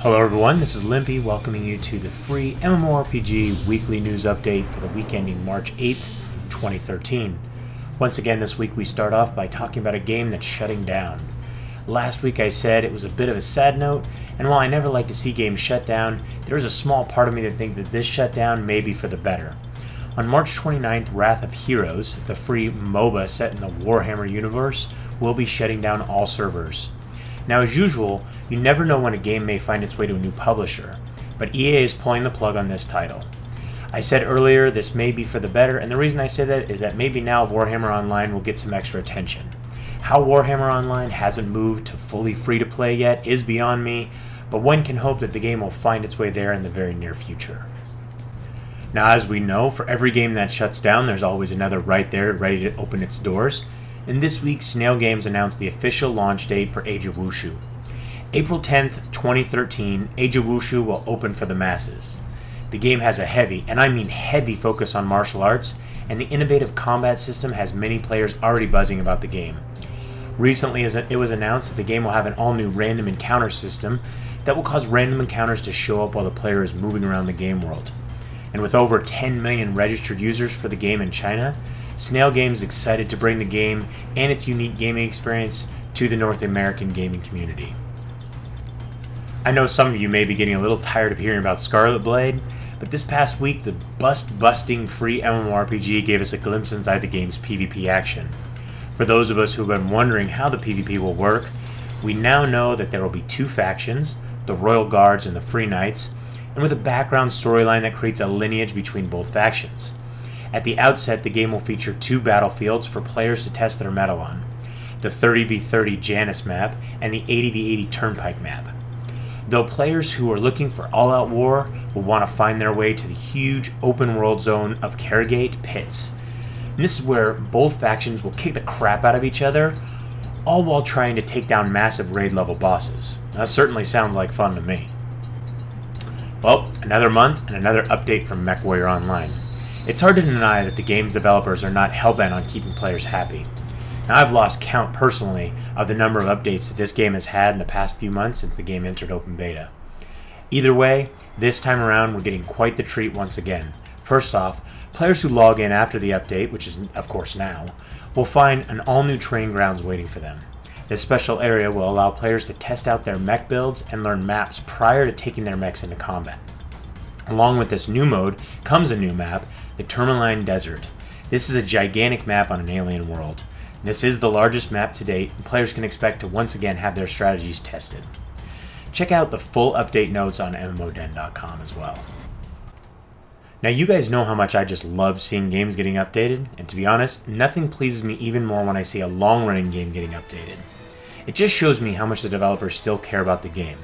Hello everyone, this is Limpy welcoming you to the free MMORPG weekly news update for the week ending March 8th, 2013. Once again this week we start off by talking about a game that's shutting down. Last week I said it was a bit of a sad note, and while I never like to see games shut down, there is a small part of me that thinks that this shutdown may be for the better. On March 29th, Wrath of Heroes, the free MOBA set in the Warhammer universe, will be shutting down all servers. Now, as usual, you never know when a game may find its way to a new publisher, but EA is pulling the plug on this title. I said earlier this may be for the better, and the reason I say that is that maybe now Warhammer Online will get some extra attention. How Warhammer Online hasn't moved to fully free-to-play yet is beyond me, but one can hope that the game will find its way there in the very near future. Now, as we know, for every game that shuts down, there's always another right there ready to open its doors. And this week, Snail Games announced the official launch date for Age of Wushu. April 10th, 2013, Age of Wushu will open for the masses. The game has a heavy, and I mean heavy, focus on martial arts, and the innovative combat system has many players already buzzing about the game. Recently, it was announced that the game will have an all-new random encounter system that will cause random encounters to show up while the player is moving around the game world. And with over 10 million registered users for the game in China, Snail Games is excited to bring the game and its unique gaming experience to the North American gaming community. I know some of you may be getting a little tired of hearing about Scarlet, but this past week the bust-busting free MMORPG gave us a glimpse inside the game's PvP action. For those of us who have been wondering how the PvP will work, we now know that there will be two factions, the Royal Guards and the Free Knights, and with a background storyline that creates a lineage between both factions. At the outset, the game will feature two battlefields for players to test their mettle on, the 30v30 Janus map and the 80v80 Turnpike map. Though players who are looking for all-out war will want to find their way to the huge open-world zone of Carrigate Pits. And this is where both factions will kick the crap out of each other, all while trying to take down massive raid-level bosses. That certainly sounds like fun to me. Well, another month and another update from Mechwarrior Online. It's hard to deny that the game's developers are not hellbent on keeping players happy. Now, I've lost count personally of the number of updates that this game has had in the past few months since the game entered open beta. Either way, this time around we're getting quite the treat once again. First off, players who log in after the update, which is of course now, will find an all-new training grounds waiting for them. This special area will allow players to test out their mech builds and learn maps prior to taking their mechs into combat. Along with this new mode comes a new map, the Tourmaline Desert. This is a gigantic map on an alien world. This is the largest map to date, and players can expect to once again have their strategies tested. Check out the full update notes on MMODen.com as well. Now, you guys know how much I just love seeing games getting updated, and to be honest, nothing pleases me even more when I see a long-running game getting updated. It just shows me how much the developers still care about the game.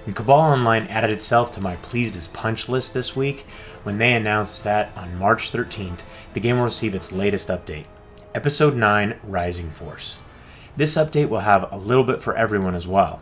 And Cabal Online added itself to my pleased as punch list this week when they announced that on March 13th, the game will receive its latest update, Episode 9 Rising Force. This update will have a little bit for everyone as well,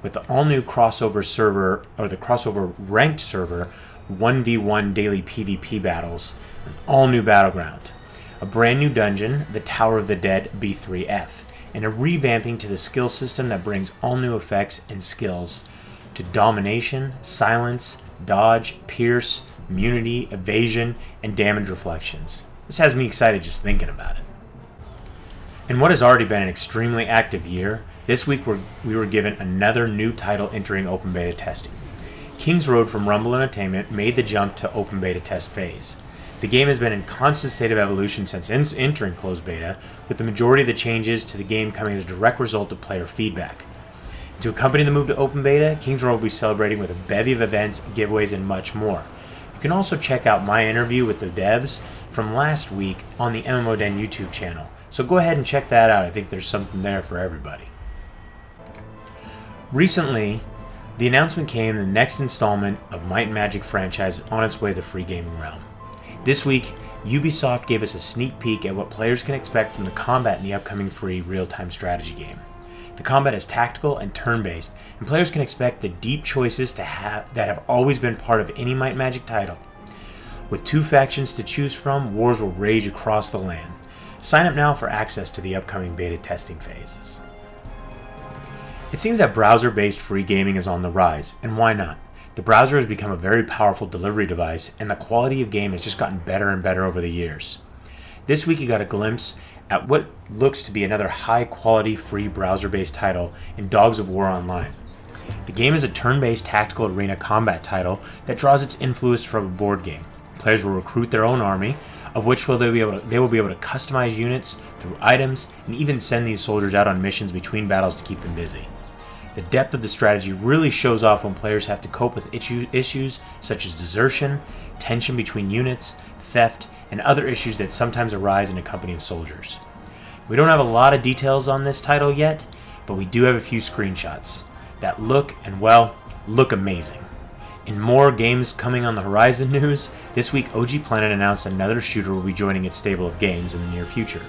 with the all-new crossover server, or the crossover ranked server, 1v1 daily PvP battles, an all-new battleground, a brand new dungeon, the Tower of the Dead B3F, and a revamping to the skill system that brings all new effects and skills to domination, silence, dodge, pierce, immunity, evasion, and damage reflections. This has me excited just thinking about it. In what has already been an extremely active year, this week we were given another new title entering open beta testing. KingsRoad from Rumble Entertainment made the jump to open beta test phase. The game has been in constant state of evolution since entering closed beta, with the majority of the changes to the game coming as a direct result of player feedback. To accompany the move to open beta, KingsRoad will be celebrating with a bevy of events, giveaways, and much more. You can also check out my interview with the devs from last week on the MMODen YouTube channel. So go ahead and check that out. I think there's something there for everybody. Recently, the announcement came the next installment of Might & Magic franchise on its way to the free gaming realm. This week, Ubisoft gave us a sneak peek at what players can expect from the combat in the upcoming free real-time strategy game. The combat is tactical and turn-based, and players can expect the deep choices that have always been part of any Might & Magic title. With two factions to choose from, wars will rage across the land. Sign up now for access to the upcoming beta testing phases. It seems that browser-based free gaming is on the rise, and why not? The browser has become a very powerful delivery device, and the quality of game has just gotten better and better over the years. This week you got a glimpse at what looks to be another high-quality free browser-based title in Dogs of War Online. The game is a turn-based tactical arena combat title that draws its influence from a board game. Players will recruit their own army, of which they will be able to customize units through items and even send these soldiers out on missions between battles to keep them busy. The depth of the strategy really shows off when players have to cope with issues such as desertion, tension between units, theft, and other issues that sometimes arise in a company of soldiers. We don't have a lot of details on this title yet, but we do have a few screenshots that look amazing. In more games coming on the horizon news, this week OG Planet announced another shooter will be joining its stable of games in the near future.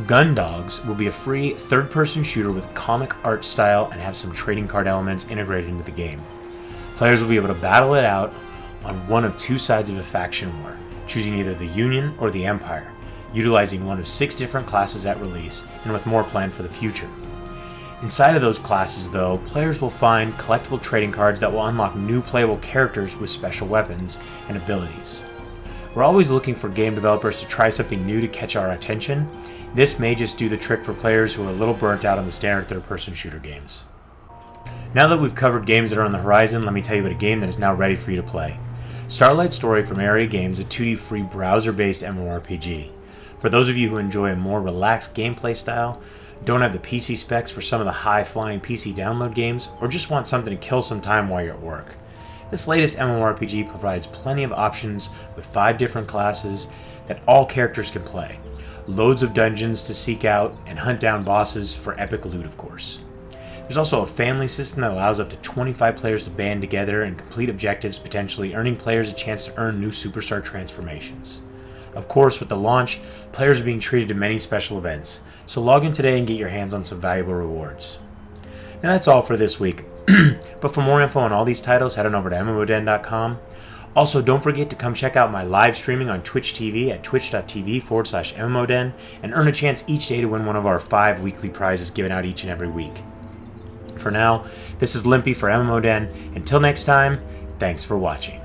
Gun Dogs will be a free third-person shooter with comic art style and have some trading card elements integrated into the game. Players will be able to battle it out on one of two sides of a faction war, choosing either the Union or the Empire, utilizing one of 6 different classes at release and with more planned for the future. Inside of those classes, though, players will find collectible trading cards that will unlock new playable characters with special weapons and abilities. We're always looking for game developers to try something new to catch our attention. This may just do the trick for players who are a little burnt out on the standard third-person shooter games. Now that we've covered games that are on the horizon, let me tell you about a game that is now ready for you to play. Starlight Story from Area Games is a 2D free browser-based MMORPG. For those of you who enjoy a more relaxed gameplay style, don't have the PC specs for some of the high-flying PC download games, or just want something to kill some time while you're at work, this latest MMORPG provides plenty of options with 5 different classes that all characters can play, loads of dungeons to seek out, and hunt down bosses for epic loot, of course. There's also a family system that allows up to 25 players to band together and complete objectives, potentially earning players a chance to earn new superstar transformations. Of course, with the launch, players are being treated to many special events, so log in today and get your hands on some valuable rewards. Now that's all for this week, but for more info on all these titles, head on over to MMODen.com. Also, don't forget to come check out my live streaming on Twitch TV at twitch.tv/MMODen and earn a chance each day to win one of our 5 weekly prizes given out each and every week. For now, this is Limpy for MMODen. Until next time, thanks for watching.